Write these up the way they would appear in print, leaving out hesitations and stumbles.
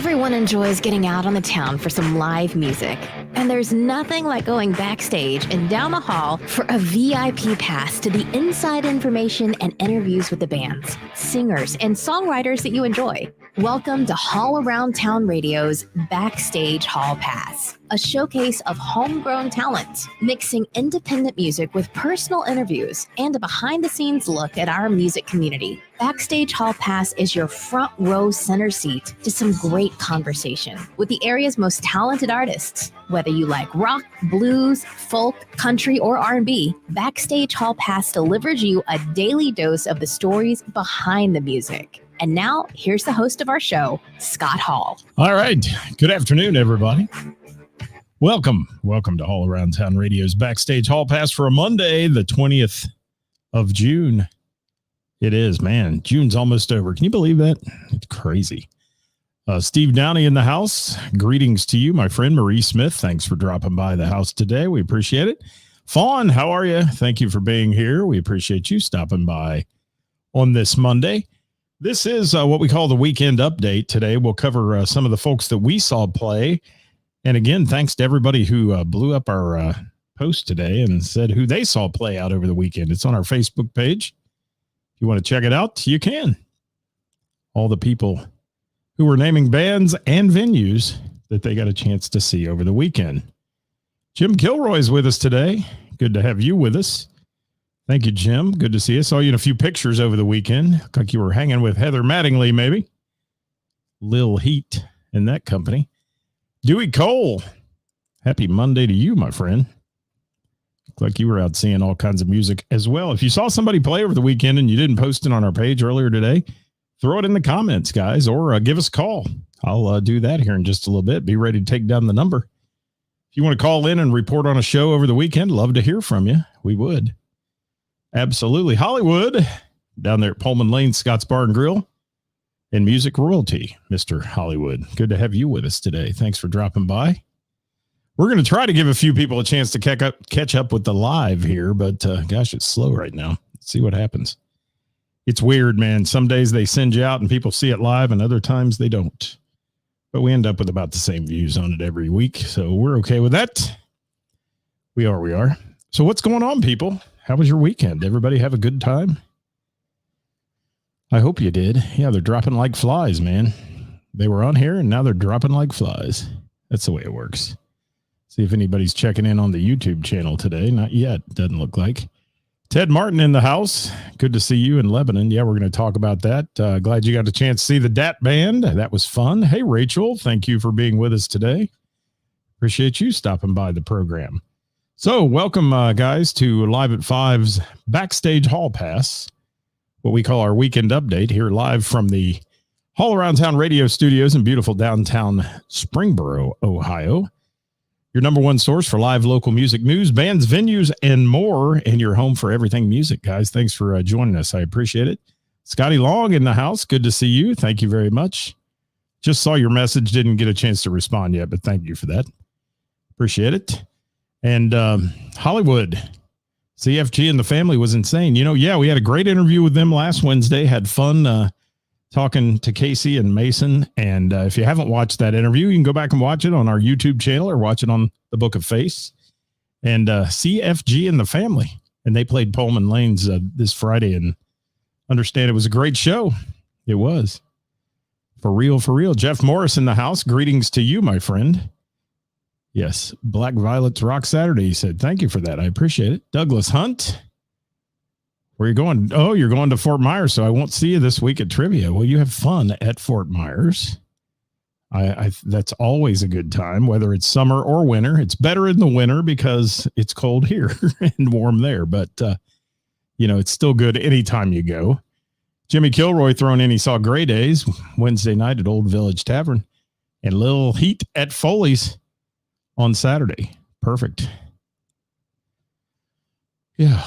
Everyone enjoys getting out on the town for some live music. And there's nothing like going backstage and down the hall for a VIP pass to the inside information and interviews with the bands, singers, and songwriters that you enjoy. Welcome to Hall Around Town Radio's Backstage Hall Pass, a showcase of homegrown talent, mixing independent music with personal interviews and a behind-the-scenes look at our music community. Backstage Hall Pass is your front row center seat to some great conversation with the area's most talented artists. Whether you like rock, blues, folk, country, or R&B, Backstage Hall Pass delivers you a daily dose of the stories behind the music. And now, here's the host of our show, Scott Hall. All right. Good afternoon, everybody. Welcome to All Around Town Radio's Backstage Hall Pass for a Monday, the 20th of June. It is, man. June's almost over. Can you believe that? It's crazy. Steve Downey in the house. Greetings to you, my friend Marie Smith. Thanks for dropping by the house today. We appreciate it. Fawn, how are you? Thank you for being here. We appreciate you stopping by on this Monday. This is what we call the weekend update. Today we'll cover some of the folks that we saw play. And again, thanks to everybody who blew up our post today and said who they saw play out over the weekend. It's on our Facebook page. If you want to check it out, you can. All the people who were naming bands and venues that they got a chance to see over the weekend. Jim Kilroy's with us today. Good to have you with us. Thank you, Jim. Good to see you. Saw you in a few pictures over the weekend. Looked like you were hanging with Heather Mattingly, maybe. Lil Heat in that company. Dewey Cole. Happy Monday to you, my friend. Looked like you were out seeing all kinds of music as well. If you saw somebody play over the weekend and you didn't post it on our page earlier today, throw it in the comments, guys, or give us a call. I'll do that here in just a little bit. Be ready to take down the number. If you want to call in and report on a show over the weekend, love to hear from you. We would. Absolutely. Hollywood, down there at Pullman Lane, Scott's Bar and Grill, and Music Royalty, Mr. Hollywood. Good to have you with us today. Thanks for dropping by. We're going to try to give a few people a chance to catch up with the live here, but gosh, it's slow right now. Let's see what happens. It's weird, man. Some days they send you out and people see it live, and other times they don't. But we end up with about the same views on it every week, so we're okay with that. We are. So what's going on, people? How was your weekend? Everybody have a good time? I hope you did. Yeah, they're dropping like flies, man. They were on here, and now they're dropping like flies. That's the way it works. See if anybody's checking in on the YouTube channel today. Not yet. Doesn't look like. Ted Martin in the house. Good to see you in Lebanon. Yeah, we're going to talk about that. Glad you got a chance to see the DAT band. That was fun. Hey, Rachel, thank you for being with us today. Appreciate you stopping by the program. So welcome, guys, to Live at Five's Backstage Hall Pass, what we call our weekend update here live from the Hall Around Town Radio studios in beautiful downtown Springboro, Ohio. Your number one source for live local music news, bands, venues, and more, and your home for everything music, guys. Thanks for joining us. I appreciate it. Scotty Long in the house. Good to see you. Thank you very much. Just saw your message. Didn't get a chance to respond yet, but thank you for that. Appreciate it. And Hollywood, CFG and the family was insane. You know, yeah, we had a great interview with them last Wednesday. Had fun talking to Casey and Mason. And if you haven't watched that interview, you can go back and watch it on our YouTube channel or watch it on the Book of Face. And CFG and the family. And they played Pullman Lanes this Friday. And understand it was a great show. It was. For real, for real. Jeff Morris in the house. Greetings to you, my friend. Yes, Black Violets Rock Saturday, he said. Thank you for that. I appreciate it. Douglas Hunt. Where are you going? Oh, you're going to Fort Myers, so I won't see you this week at trivia. Well, you have fun at Fort Myers. I that's always a good time, whether it's summer or winter. It's better in the winter because it's cold here and warm there. But, it's still good anytime you go. Jimmy Kilroy thrown in. He saw Gray Days Wednesday night at Old Village Tavern and Lil Heat at Foley's on Saturday. Perfect. Yeah.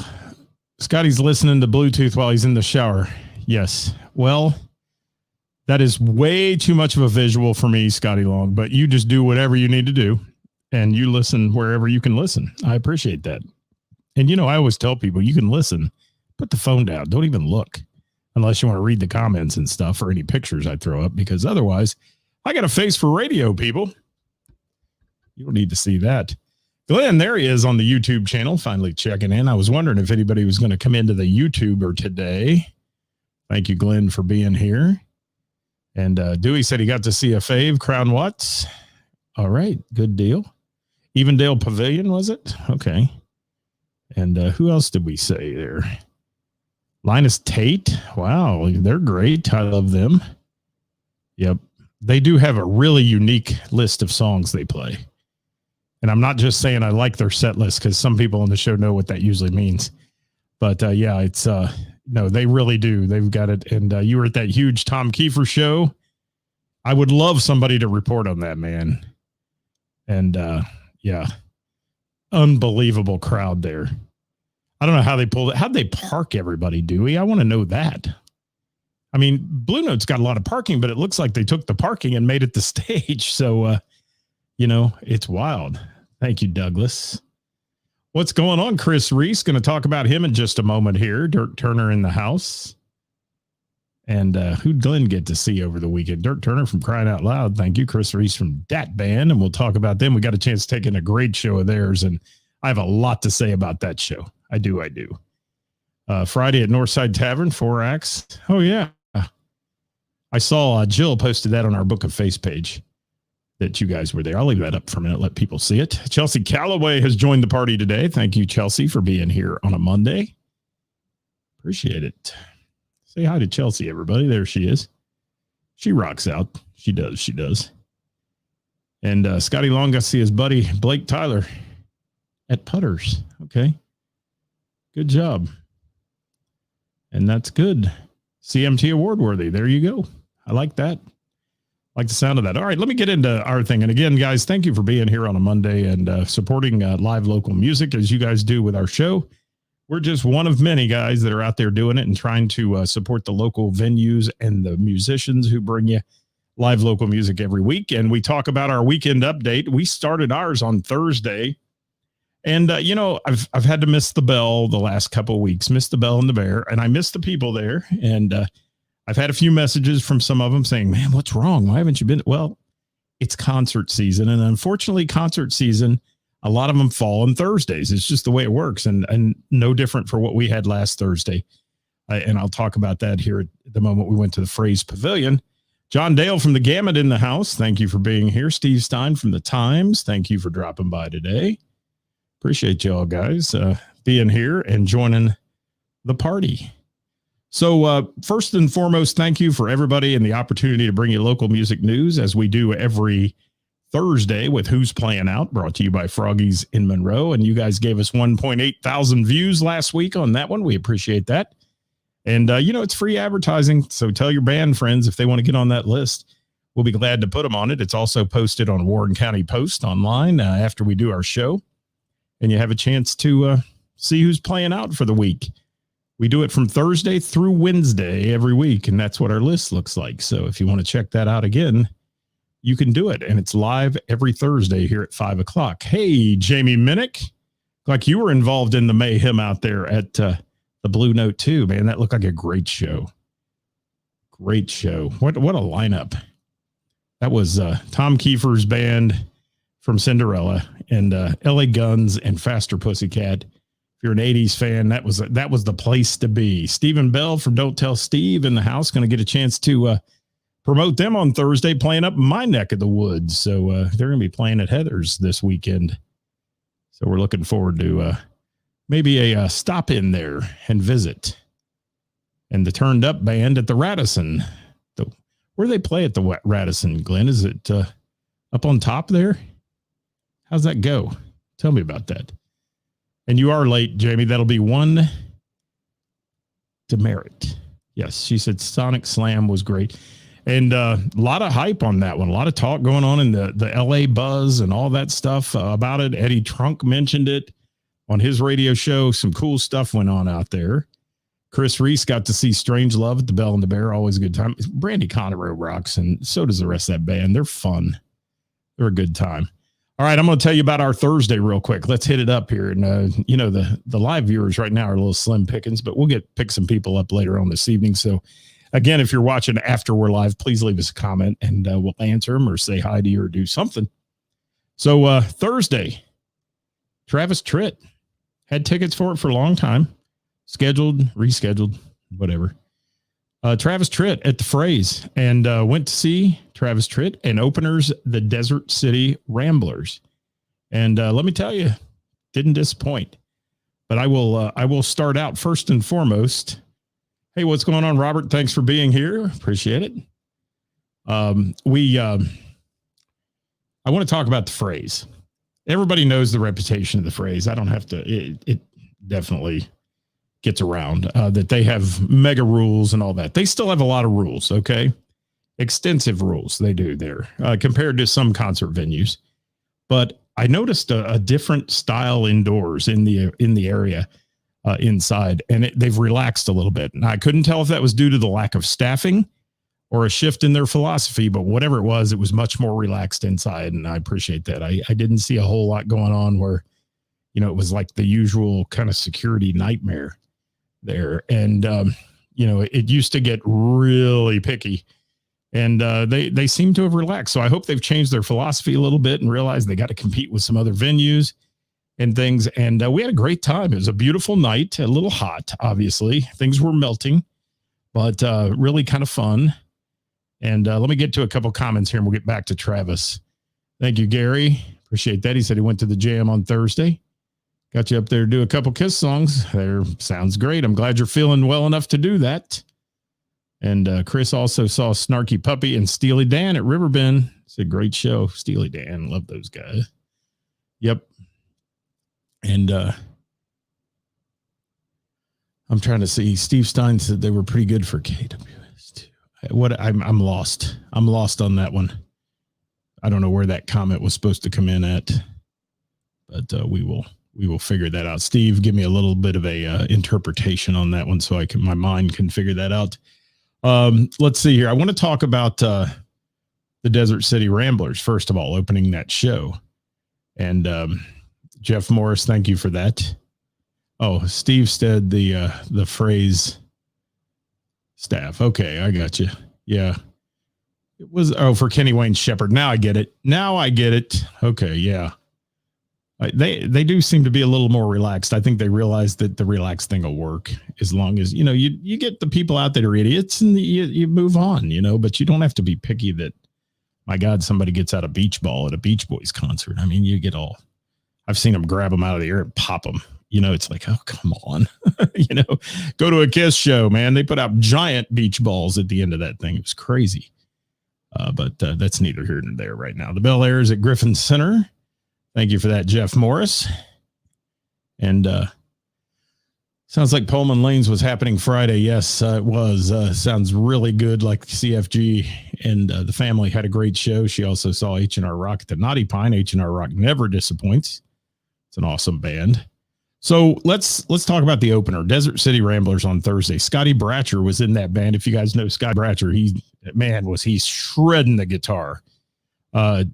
Scotty's listening to Bluetooth while he's in the shower. Yes. Well, that is way too much of a visual for me, Scotty Long, but you just do whatever you need to do and you listen wherever you can listen. I appreciate that. And, I always tell people you can listen, put the phone down. Don't even look unless you want to read the comments and stuff or any pictures I throw up, because otherwise I got a face for radio, people. You don't need to see that. Glenn, there he is on the YouTube channel, finally checking in. I was wondering if anybody was going to come into the YouTuber today. Thank you, Glenn, for being here. And Dewey said he got to see a fave, Crown Watts. All right, good deal. Evendale Pavilion, was it? Okay. And who else did we say there? Linus Tate. Wow, they're great. I love them. Yep. They do have a really unique list of songs they play. And I'm not just saying I like their set list because some people on the show know what that usually means. But yeah, it's no, they really do. They've got it. And you were at that huge Tom Kiefer show. I would love somebody to report on that, man. And yeah, unbelievable crowd there. I don't know how they pulled it. How'd they park everybody, Dewey? I want to know that. I mean, Blue Note's got a lot of parking, but it looks like they took the parking and made it the stage. So, you know, it's wild. Thank you, Douglas. What's going on? Chris Reese, going to talk about him in just a moment here. Dirk Turner in the house. And who'd Glenn get to see over the weekend? Dirk Turner from Crying Out Loud. Thank you. Chris Reese from Dat Band. And we'll talk about them. We got a chance to take in a great show of theirs. And I have a lot to say about that show. I do. Friday at Northside Tavern, 4 acts. Oh, yeah. I saw Jill posted that on our Book of Face page that you guys were there. I'll leave that up for a minute, let people see it. Chelsea Calloway has joined the party today. Thank you, Chelsea, for being here on a Monday. Appreciate it. Say hi to Chelsea, everybody. There she is. She rocks out. She does. And Scotty Long got to see his buddy Blake Tyler at Putters. Okay. Good job. And that's good. CMT award worthy. There you go. I like that. Like the sound of that. All right, let me get into our thing. And again, guys, thank you for being here on a Monday and supporting live local music as you guys do with our show. We're just one of many guys that are out there doing it and trying to support the local venues and the musicians who bring you live local music every week. And we talk about our weekend update. We started ours on Thursday. And, you know, I've had to miss the Bell the last couple of weeks, miss the Bell and the Bear, and I miss the people there. And I've had a few messages from some of them saying, man, what's wrong? Why haven't you been? Well, it's concert season. And unfortunately, concert season, a lot of them fall on Thursdays. It's just the way it works. And no different for what we had last Thursday. And I'll talk about that here at the moment we went to the Phrase Pavilion. John Dale from the Gamut in the house. Thank you for being here. Steve Stein from the Times. Thank you for dropping by today. Appreciate y'all guys being here and joining the party. So first and foremost, thank you for everybody and the opportunity to bring you local music news as we do every Thursday with Who's Playing Out, brought to you by Froggies in Monroe. And you guys gave us 1.8 thousand views last week on that one. We appreciate that. And, you know, it's free advertising. So tell your band friends if they want to get on that list. We'll be glad to put them on it. It's also posted on Warren County Post online after we do our show. And you have a chance to see who's playing out for the week. We do it from Thursday through Wednesday every week, and that's what our list looks like. So if you want to check that out again, you can do it. And it's live every Thursday here at 5 o'clock. Hey, Jamie Minnick, like you were involved in the mayhem out there at the Blue Note too, man. That looked like a great show. Great show. What a lineup. That was Tom Kiefer's band from Cinderella and LA Guns and Faster Pussycat. If you're an 80s fan, that was the place to be. Stephen Bell from Don't Tell Steve in the house, going to get a chance to promote them on Thursday, playing up my neck of the woods. So they're going to be playing at Heather's this weekend. So we're looking forward to maybe a stop in there and visit. And the Turned Up Band at the Radisson. Where do they play at the Radisson, Glenn? Is it up on top there? How's that go? Tell me about that. And you are late, Jamie. That'll be one demerit. Yes, she said Sonic Slam was great. And a lot of hype on that one. A lot of talk going on in the LA buzz and all that stuff about it. Eddie Trunk mentioned it on his radio show. Some cool stuff went on out there. Chris Reese got to see Strange Love at the Bell and the Bear. Always a good time. Brandy Conroe rocks, and so does the rest of that band. They're fun. They're a good time. All right, I'm going to tell you about our Thursday real quick. Let's hit it up here. And, you know, the live viewers right now are a little slim pickings, but we'll pick some people up later on this evening. So again, if you're watching after we're live, please leave us a comment and we'll answer them or say hi to you or do something. So Thursday, Travis Tritt had tickets for it for a long time, scheduled, rescheduled, whatever. Travis Tritt at the Phrase, and went to see Travis Tritt and openers the Desert City Ramblers. And let me tell you, didn't disappoint. But I will start out first and foremost. Hey, what's going on, Robert? Thanks for being here. Appreciate it. I want to talk about the Phrase. Everybody knows the reputation of the Phrase. I don't have to. It definitely gets around that they have mega rules and all that. They still have a lot of rules, okay? Extensive rules they do there compared to some concert venues. But I noticed a different style indoors in the area inside, and they've relaxed a little bit. And I couldn't tell if that was due to the lack of staffing or a shift in their philosophy, but whatever it was much more relaxed inside, and I appreciate that. I didn't see a whole lot going on where, it was like the usual kind of security nightmare there. And, it used to get really picky, and they seem to have relaxed. So I hope they've changed their philosophy a little bit and realized they got to compete with some other venues and things. And we had a great time. It was a beautiful night, a little hot, obviously. Things were melting, but really kind of fun. And let me get to a couple comments here and we'll get back to Travis. Thank you, Gary. Appreciate that. He said he went to the jam on Thursday. Got you up there to do a couple Kiss songs. There, sounds great. I'm glad you're feeling well enough to do that. And Chris also saw Snarky Puppy and Steely Dan at Riverbend. It's a great show. Steely Dan, love those guys. Yep. And I'm trying to see. Steve Stein said they were pretty good for KWS too. I'm lost. I'm lost on that one. I don't know where that comment was supposed to come in at, but we will figure that out. Steve, give me a little bit of a interpretation on that one so my mind can figure that out. Let's see here. I want to talk about the Desert City Ramblers, first of all, opening that show. And Jeff Morris, thank you for that. Oh, Steve said the Phrase staff. Okay, I got you. Yeah. It was, for Kenny Wayne Shepherd. Now I get it. Okay, yeah. They do seem to be a little more relaxed. I think they realize that the relaxed thing will work as long as, you get the people out that are idiots and you move on, but you don't have to be picky that, my God, somebody gets out a beach ball at a Beach Boys concert. I mean, I've seen them grab them out of the air and pop them. It's like, oh, come on, go to a Kiss show, man. They put out giant beach balls at the end of that thing. It was crazy. But that's neither here nor there right now. The Bel Air is at Griffin Center. Thank you for that, Jeff Morris. And sounds like Pullman Lanes was happening Friday. Yes, it was. Sounds really good, like CFG. And the family had a great show. She also saw H&R Rock at the Naughty Pine. H&R Rock never disappoints. It's an awesome band. So let's talk about the opener, Desert City Ramblers on Thursday. Scotty Bratcher was in that band. If you guys know Scotty Bratcher, was he shredding the guitar. Kind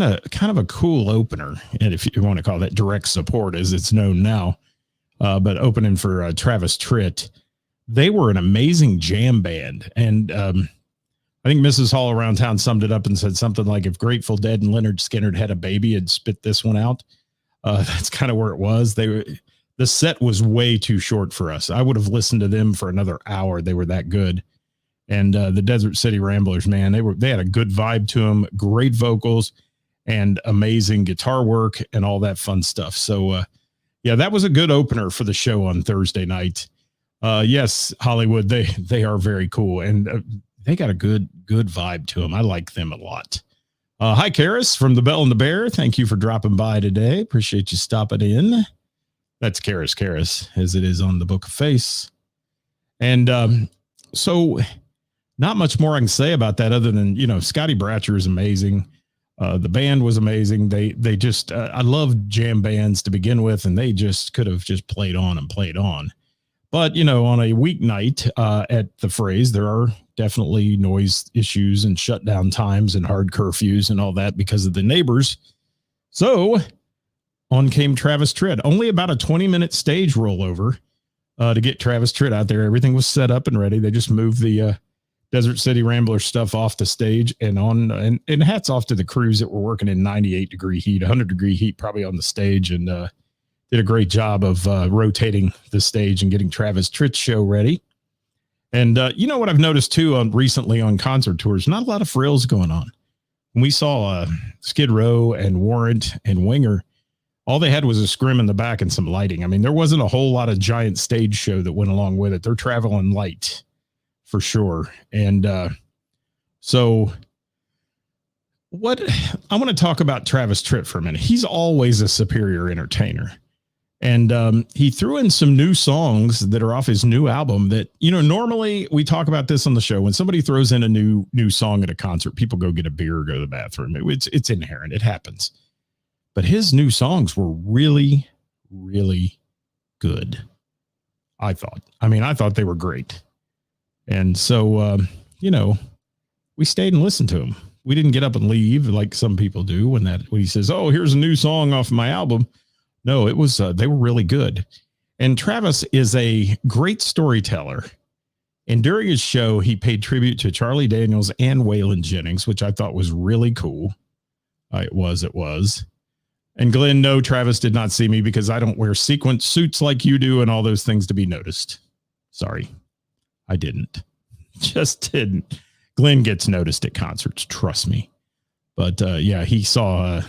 of a cool opener, and if you want to call that direct support as it's known now, but opening for Travis Tritt. They were an amazing jam band, and I think Mrs. Hall around town summed it up and said something like, if Grateful Dead and Lynyrd Skynyrd had a baby, it'd spit this one out. That's kind of where it was. The set was way too short for us. I would have listened to them for another hour. They were that good. And the Desert City Ramblers, man, they had a good vibe to them, great vocals, and amazing guitar work and all that fun stuff. So, yeah, that was a good opener for the show on Thursday night. Yes, Hollywood, they are very cool, and they got a good vibe to them. I like them a lot. Hi, Karis from the Bell and the Bear. Thank you for dropping by today. Appreciate you stopping in. That's Karis, as it is on the Book of Face. And so not much more I can say about that other than, Scotty Bratcher is amazing. The band was amazing. They just, I love jam bands to begin with, and they just could have just played on and played on. But, on a weeknight at the Phrase, there are definitely noise issues and shutdown times and hard curfews and all that because of the neighbors. So on came Travis Tritt. Only about a 20-minute stage rollover. to get Travis Tritt out there. Everything was set up and ready. They just moved the Desert City Rambler stuff off the stage and hats off to the crews that were working in 98-degree heat, 100-degree heat, probably on the stage, and did a great job of rotating the stage and getting Travis Tritt's show ready. And you know what I've noticed too recently on concert tours, not a lot of frills going on. When we saw Skid Row and Warrant and Winger, all they had was a scrim in the back and some lighting. I mean, there wasn't a whole lot of giant stage show that went along with it. They're traveling light for sure. And so what I want to talk about Travis Tritt for a minute. He's always a superior entertainer. And he threw in some new songs that are off his new album that, you know, normally we talk about this on the show. When somebody throws in a new song at a concert, people go get a beer or go to the bathroom. It's inherent. It happens. But his new songs were really, really good. I thought they were great. And so, you know, we stayed and listened to him. We didn't get up and leave like some people do when he says, oh, here's a new song off my album. No, it was, they were really good. And Travis is a great storyteller. And during his show, he paid tribute to Charlie Daniels and Waylon Jennings, which I thought was really cool. It was. And Glenn, no, Travis did not see me because I don't wear sequin suits like you do and all those things to be noticed. Sorry, I didn't. Just didn't. Glenn gets noticed at concerts, trust me. But yeah, he saw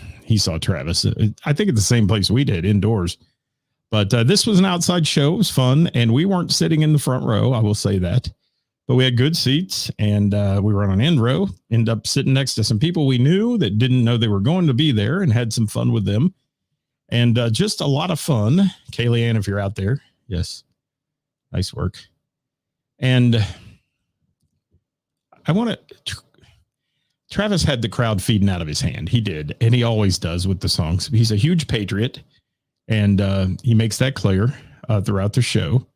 Travis, I think at the same place we did, indoors. But this was an outside show. It was fun. And we weren't sitting in the front row, I will say that. But we had good seats, and we were on an end row, ended up sitting next to some people we knew that didn't know they were going to be there, and had some fun with them. And just a lot of fun. Kaylee Ann, if you're out there. Yes. Nice work. And Travis had the crowd feeding out of his hand. He did. And he always does with the songs. He's a huge patriot, and he makes that clear throughout the show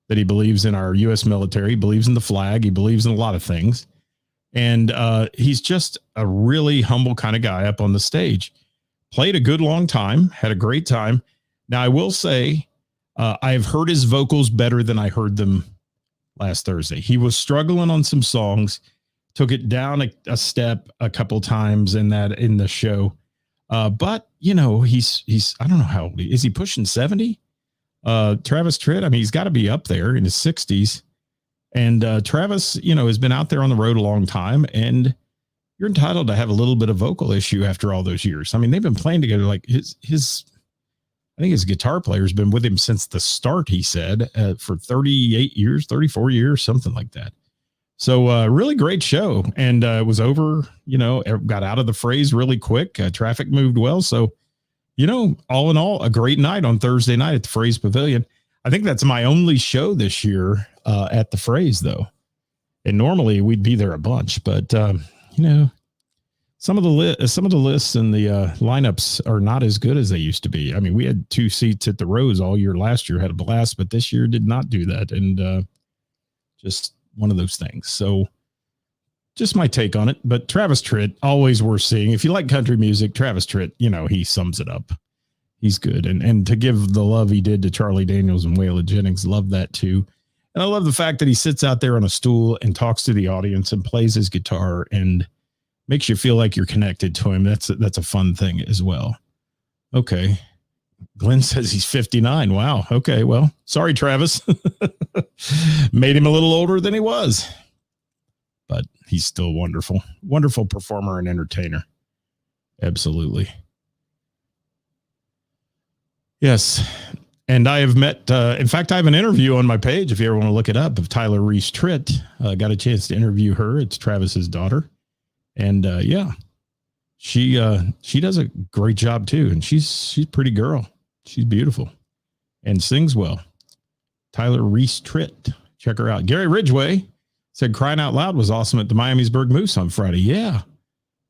that he believes in our U.S. military, he believes in the flag, he believes in a lot of things. And he's just a really humble kind of guy up on the stage. Played a good long time, had a great time. Now, I will say, I've heard his vocals better than I heard them last Thursday. He was struggling on some songs, took it down a step a couple times in the show. But, you know, he's I don't know how old is he pushing 70? Travis Tritt, I mean, he's got to be up there in his 60s. And Travis, you know, has been out there on the road a long time, and you're entitled to have a little bit of vocal issue after all those years. I mean, they've been playing together. Like I think his guitar player's been with him since the start, he said, for 38 years, 34 years, something like that. So really great show. And it was over, you know, got out of the phrase really quick. Traffic moved well. So, you know, all in all, a great night on Thursday night at the Phrase Pavilion. I think that's my only show this year at the Phrase, though. And normally we'd be there a bunch, but you know, some of the lists and the lineups are not as good as they used to be. I mean, we had 2 seats at the Rose all year last year, had a blast, but this year did not do that. And just one of those things. So just my take on it. But Travis Tritt, always worth seeing. If you like country music, Travis Tritt, you know, he sums it up. He's good. And to give the love he did to Charlie Daniels and Waylon Jennings, love that too. And I love the fact that he sits out there on a stool and talks to the audience and plays his guitar and makes you feel like you're connected to him. That's a fun thing as well. Okay. Glenn says he's 59. Wow. Okay. Well, sorry, Travis. Made him a little older than he was. But he's still wonderful. Wonderful performer and entertainer. Absolutely. Yes. And I have met, in fact, I have an interview on my page, if you ever want to look it up, of Tyler Reese Tritt. Got a chance to interview her. It's Travis's daughter. And yeah, she does a great job too. And she's a pretty girl. She's beautiful and sings well. Tyler Reese Tritt. Check her out. Gary Ridgway said Crying Out Loud was awesome at the Miamisburg Moose on Friday. Yeah.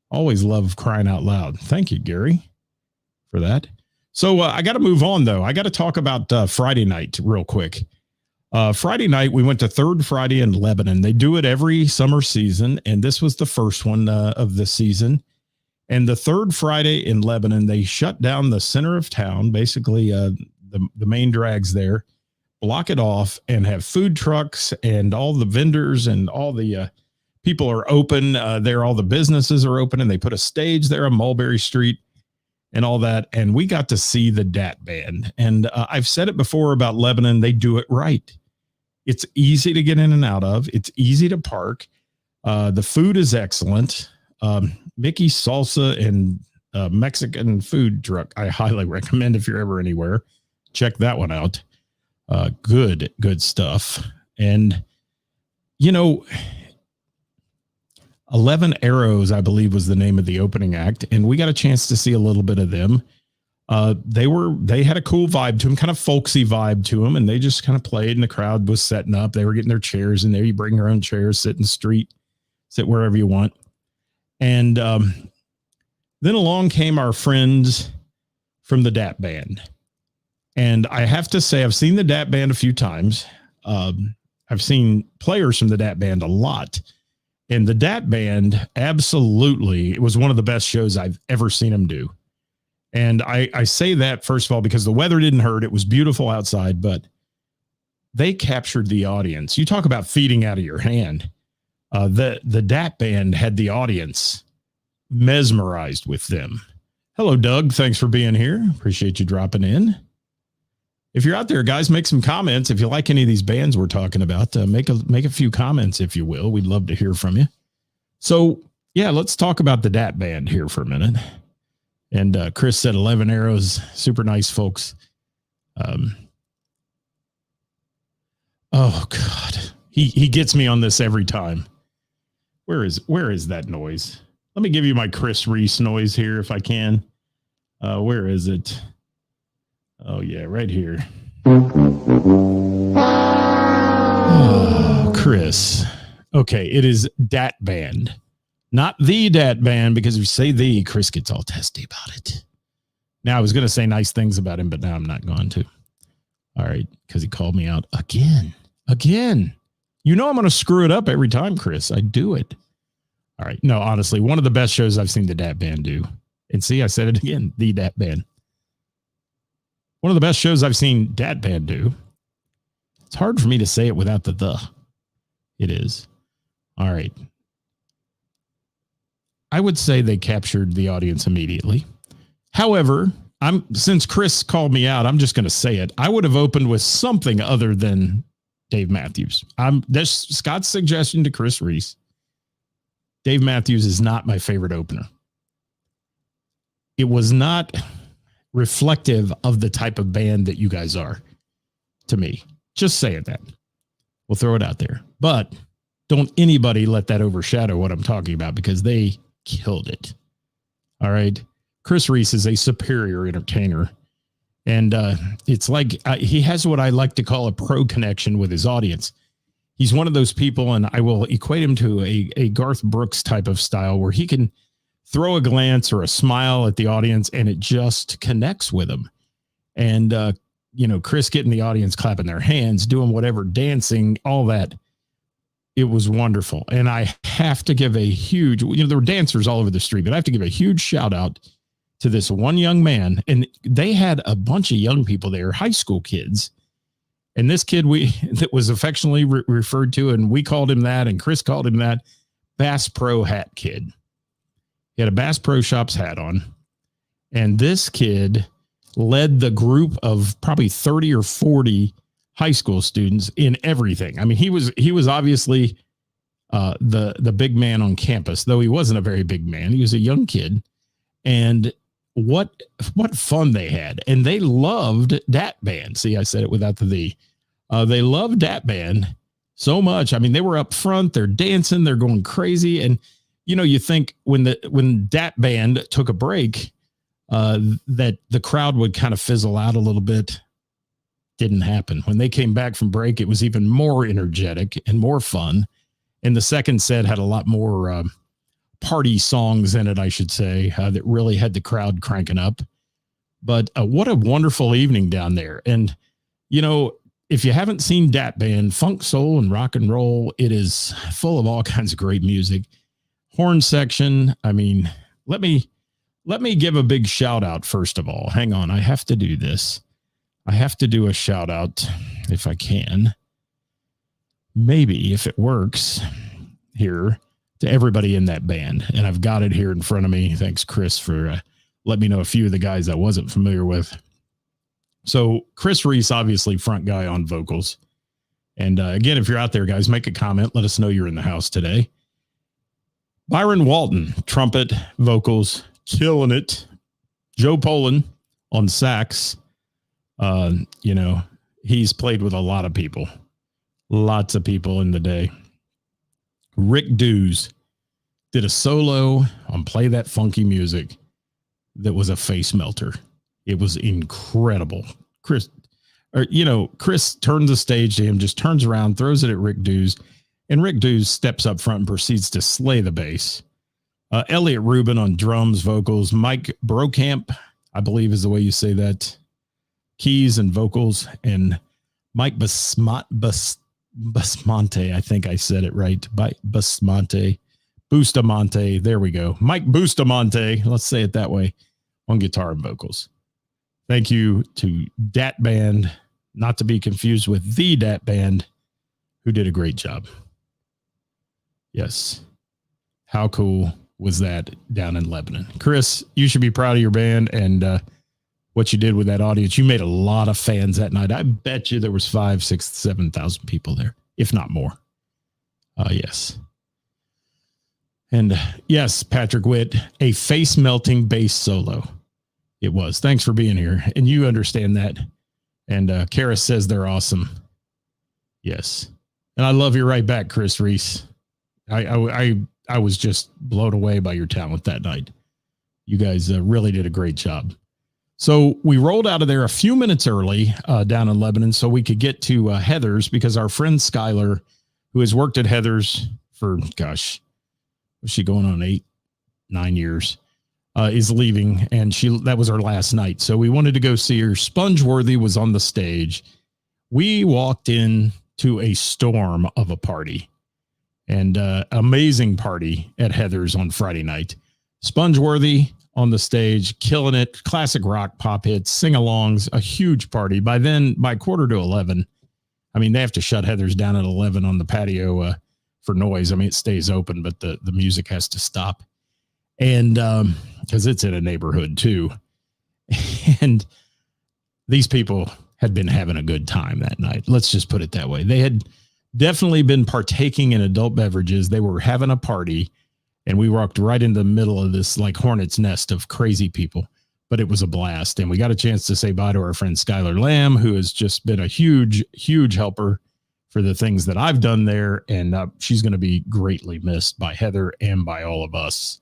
Always love Crying Out Loud. Thank you, Gary, for that. So I got to move on, though. I got to talk about Friday night real quick. Friday night, we went to Third Friday in Lebanon. They do it every summer season, and this was the first one of the season. And the Third Friday in Lebanon, they shut down the center of town, basically the main drags there, block it off and have food trucks and all the vendors and all the people are open there. All the businesses are open and they put a stage there on Mulberry Street and all that. And we got to see the Dat Band. And I've said it before about Lebanon. They do it right. It's easy to get in and out of. It's easy to park. The food is excellent. Mickey's Salsa and Mexican food truck. I highly recommend if you're ever anywhere. Check that one out. Good stuff. And, 11 Arrows, I believe, was the name of the opening act. And we got a chance to see a little bit of them. They had a cool vibe to them, kind of folksy vibe to them. And they just kind of played and the crowd was setting up. They were getting their chairs in there. You bring your own chairs, sit in the street, sit wherever you want. And then along came our friends from the Dat Band. And I have to say, I've seen the Dat Band a few times. I've seen players from the Dat Band a lot. And the Dat Band, absolutely, it was one of the best shows I've ever seen them do. And I say that, first of all, because the weather didn't hurt. It was beautiful outside, but they captured the audience. You talk about feeding out of your hand. The Dat Band had the audience mesmerized with them. Hello, Doug. Thanks for being here. Appreciate you dropping in. If you're out there, guys, make some comments. If you like any of these bands we're talking about, make a few comments, if you will. We'd love to hear from you. So, yeah, let's talk about the Dat Band here for a minute. And Chris said 11 Arrows, super nice folks. Oh, God. He gets me on this every time. Where is that noise? Let me give you my Chris Reese noise here if I can. Where is it? Oh, yeah, right here. Oh, Chris. Okay, it is Dat Band. Not the Dat Band, because if you say the, Chris gets all testy about it. Now, I was going to say nice things about him, but now I'm not going to. All right, because he called me out again. You know I'm going to screw it up every time, Chris. I do it. All right. No, honestly, one of the best shows I've seen the Dat Band do. And see, I said it again, the Dat Band. One of the best shows I've seen Dat Band do. It's hard for me to say it without the. It is. All right. I would say they captured the audience immediately. However, since Chris called me out, I'm just going to say it. I would have opened with something other than Dave Matthews. That's Scott's suggestion to Chris Reese. Dave Matthews is not my favorite opener. It was not reflective of the type of band that you guys are to me. Just saying that. We'll throw it out there. But don't anybody let that overshadow what I'm talking about, because they killed it. All right. Chris Reese is a superior entertainer. And it's like he has what I like to call a pro connection with his audience. He's one of those people, and I will equate him to a Garth Brooks type of style, where he can throw a glance or a smile at the audience and it just connects with them. And, Chris getting the audience clapping their hands, doing whatever, dancing, all that. It was wonderful. And I have to give a huge, there were dancers all over the street, but I have to give a huge shout out to this one young man. And they had a bunch of young people there, high school kids. And this kid that was affectionately referred to, and we called him that, and Chris called him that, Bass Pro Hat Kid. He had a Bass Pro Shops hat on. And this kid led the group of probably 30 or 40 high school students in everything. I mean, he was obviously the big man on campus, though he wasn't a very big man. He was a young kid. And what fun they had. And they loved Dat Band. See, I said it without the. They loved Dat Band so much. I mean, they were up front, they're dancing, they're going crazy. And, you think when Dat Band took a break, that the crowd would kind of fizzle out a little bit. Didn't happen. When they came back from break, it was even more energetic and more fun. And the second set had a lot more party songs in it, I should say, that really had the crowd cranking up. But what a wonderful evening down there. And, if you haven't seen Dat Band, funk, soul, and rock and roll, it is full of all kinds of great music. Horn section. I mean, let me give a big shout out, first of all. Hang on. I have to do this. I have to do a shout out if I can. Maybe if it works here to everybody in that band. And I've got it here in front of me. Thanks, Chris, for letting me know a few of the guys I wasn't familiar with. So Chris Reese, obviously front guy on vocals. And again, if you're out there, guys, make a comment. Let us know you're in the house today. Byron Walton, trumpet, vocals, killing it. Joe Poland on sax. He's played with a lot of people. Lots of people in the day. Rick Dews did a solo on Play That Funky Music that was a face melter. It was incredible. Chris turns the stage to him, just turns around, throws it at Rick Dews, and Rick Dews steps up front and proceeds to slay the bass. Elliot Rubin on drums, vocals, Mike Brokamp, I believe is the way you say that, keys and vocals, and Mike Bustamante, I think I said it right. Bustamante. There we go. Mike Bustamante, let's say it that way, on guitar and vocals. Thank you to Dat Band, not to be confused with the Dat Band, who did a great job. Yes. How cool was that down in Lebanon? Chris, you should be proud of your band and what you did with that audience. You made a lot of fans that night. I bet you there was 5,000, 6,000, 7,000 people there, if not more. Yes. And yes, Patrick Witt, a face-melting bass solo. It was. Thanks for being here. And you understand that. And Kara says they're awesome. Yes. And I love you right back, Chris Reese. I was just blown away by your talent that night. You guys really did a great job. So we rolled out of there a few minutes early down in Lebanon so we could get to Heather's, because our friend Skylar, who has worked at Heather's for, was she going on 8-9 years, is leaving, and that was our last night. So we wanted to go see her. Spongeworthy was on the stage. We walked in to a storm of a party, and amazing party at Heather's on Friday night. Spongeworthy on the stage, killing it. Classic rock, pop hits, sing-alongs, a huge party. By 11:15, I mean, they have to shut Heather's down at 11 on the patio for noise. I mean, it stays open, but the music has to stop. And because it's in a neighborhood too. And these people had been having a good time that night. Let's just put it that way. They had definitely been partaking in adult beverages. They were having a party, and we walked right in the middle of this like hornet's nest of crazy people, but it was a blast. And we got a chance to say bye to our friend Skylar Lamb, who has just been a huge, huge helper for the things that I've done there. And she's going to be greatly missed by Heather and by all of us.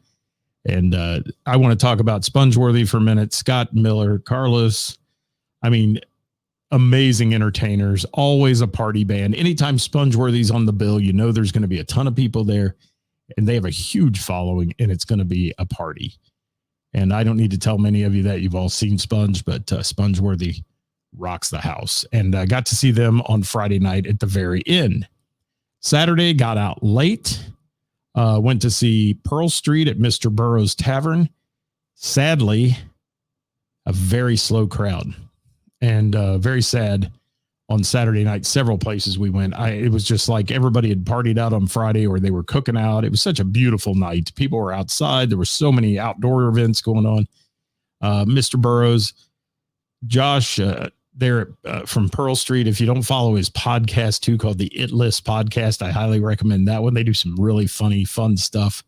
And I want to talk about Spongeworthy for a minute. Scott Miller, Carlos. I mean, amazing entertainers, always a party band. Anytime Spongeworthy's on the bill, you know there's going to be a ton of people there, and they have a huge following, and it's going to be a party. And I don't need to tell many of you that. You've all seen Sponge, but Spongeworthy rocks the house. And I got to see them on Friday night at the very end. Saturday, got out late. Went to see Pearl Street at Mr. Burroughs Tavern. Sadly, a very slow crowd, and very sad on Saturday night. Several places we went, it was just like everybody had partied out on Friday, or they were cooking out. It was such a beautiful night. People were outside. There were so many outdoor events going on. Mr. Burroughs, Josh, there from Pearl Street. If you don't follow his podcast too, called the It List Podcast, I highly recommend that one. They do some really funny, fun stuff.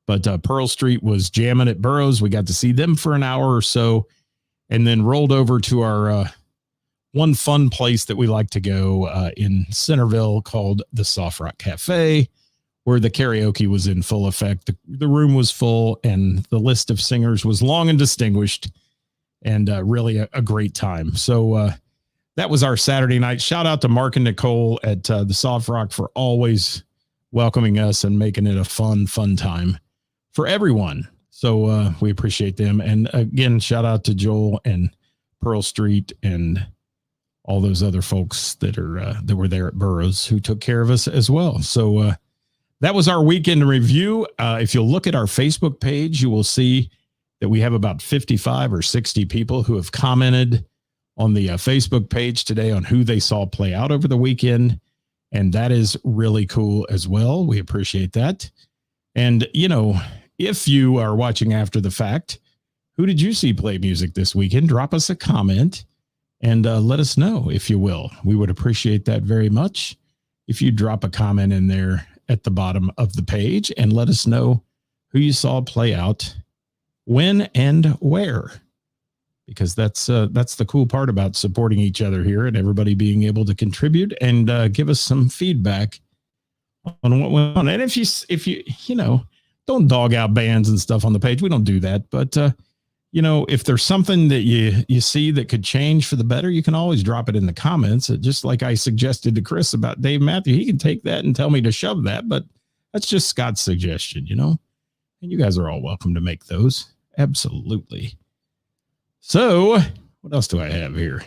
But Pearl Street was jamming at Burroughs. We got to see them for an hour or so, and then rolled over to our one fun place that we like to go in Centerville called the Soft Rock Cafe, where the karaoke was in full effect. The room was full, and the list of singers was long and distinguished, and really a great time. So that was our Saturday night. Shout out to Mark and Nicole at the Soft Rock for always welcoming us and making it a fun time for everyone. So we appreciate them. And again, shout out to Joel and Pearl Street and all those other folks that were there at Burroughs who took care of us as well. So that was our weekend review. If you'll look at our Facebook page, you will see that we have about 55 or 60 people who have commented on the Facebook page today on who they saw play out over the weekend. And that is really cool as well. We appreciate that. And, you know, if you are watching after the fact, who did you see play music this weekend? Drop us a comment and let us know, if you will. We would appreciate that very much if you drop a comment in there at the bottom of the page and let us know who you saw play out, when and where. Because that's the cool part about supporting each other here and everybody being able to contribute and give us some feedback on what went on. And if you don't dog out bands and stuff on the page, we don't do that. But if there's something that you see that could change for the better, you can always drop it in the comments. Just like I suggested to Chris about Dave Matthew, he can take that and tell me to shove that, but that's just Scott's suggestion, and you guys are all welcome to make those. Absolutely. So what else do I have here?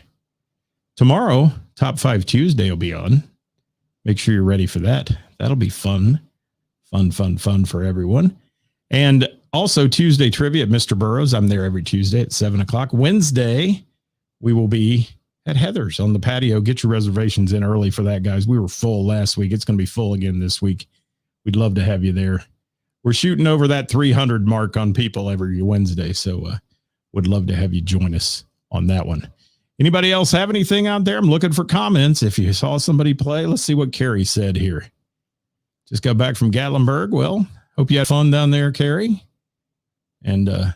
Tomorrow, Top 5 Tuesday will be on. Make sure you're ready for that. That'll be fun for everyone. And also Tuesday trivia at Mr. Burroughs. I'm there every Tuesday at 7:00. Wednesday, we will be at Heather's on the patio. Get your reservations in early for that, guys. We were full last week. It's going to be full again this week. We'd love to have you there. We're shooting over that 300 mark on people every Wednesday. So, would love to have you join us on that one. Anybody else have anything out there? I'm looking for comments. If you saw somebody play, let's see what Carrie said here. Just got back from Gatlinburg. Well, hope you had fun down there, Carrie. And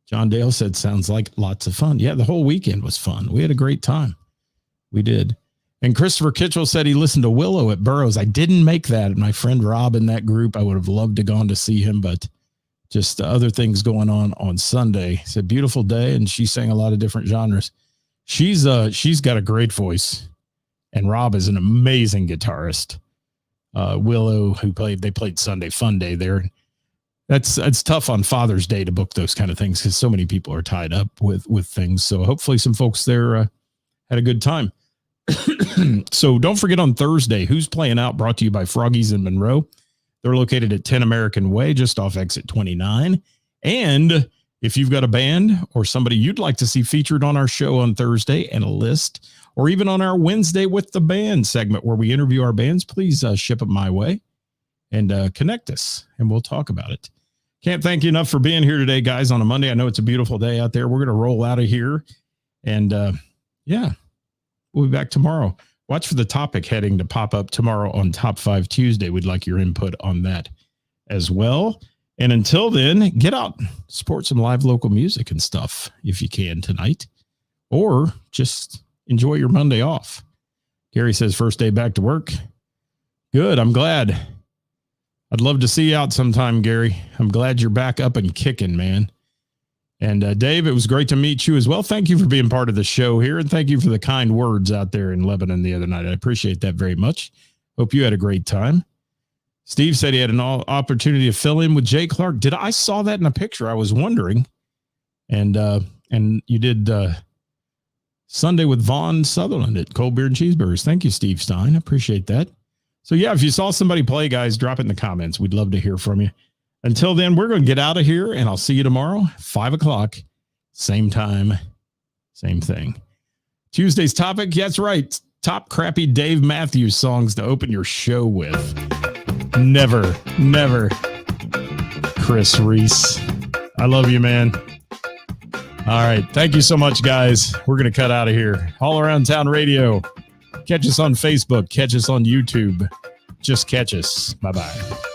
John Dale said, sounds like lots of fun. Yeah, the whole weekend was fun. We had a great time. We did. And Christopher Kitchell said he listened to Willow at Burroughs. I didn't make that. My friend Rob in that group, I would have loved to gone to see him, but just other things going on Sunday. It's a beautiful day, and she sang a lot of different genres. She's got a great voice, and Rob is an amazing guitarist. Willow, they played Sunday Fun Day there. That's tough on Father's Day to book those kind of things because so many people are tied up with things. So hopefully some folks there had a good time. So don't forget on Thursday, Who's Playing Out, brought to you by Froggies in Monroe. They're located at 10 American Way, just off exit 29. And if you've got a band or somebody you'd like to see featured on our show on Thursday and a list, or even on our Wednesday with the Band segment where we interview our bands, please ship them my way and connect us, and we'll talk about it. Can't thank you enough for being here today, guys, on a Monday. I know it's a beautiful day out there. We're going to roll out of here. And we'll be back tomorrow. Watch for the topic heading to pop up tomorrow on Top 5 Tuesday. We'd like your input on that as well. And until then, get out, support some live local music and stuff if you can tonight, or just enjoy your Monday off. Gary says, first day back to work. Good. I'm glad. I'd love to see you out sometime, Gary. I'm glad you're back up and kicking, man. And Dave, it was great to meet you as well. Thank you for being part of the show here. And thank you for the kind words out there in Lebanon the other night. I appreciate that very much. Hope you had a great time. Steve said he had an opportunity to fill in with Jay Clark. I saw that in a picture? I was wondering. And you did Sunday with Vaughn Sutherland at Cold Beer and Cheeseburgers. Thank you, Steve Stein. I appreciate that. So yeah, if you saw somebody play, guys, drop it in the comments. We'd love to hear from you. Until then, we're going to get out of here, and I'll see you tomorrow, 5:00, same time, same thing. Tuesday's topic, that's right, top crappy Dave Matthews songs to open your show with. Never, Chris Reese. I love you, man. All right, thank you so much, guys. We're going to cut out of here. All Around Town Radio. Catch us on Facebook. Catch us on YouTube. Just catch us. Bye-bye.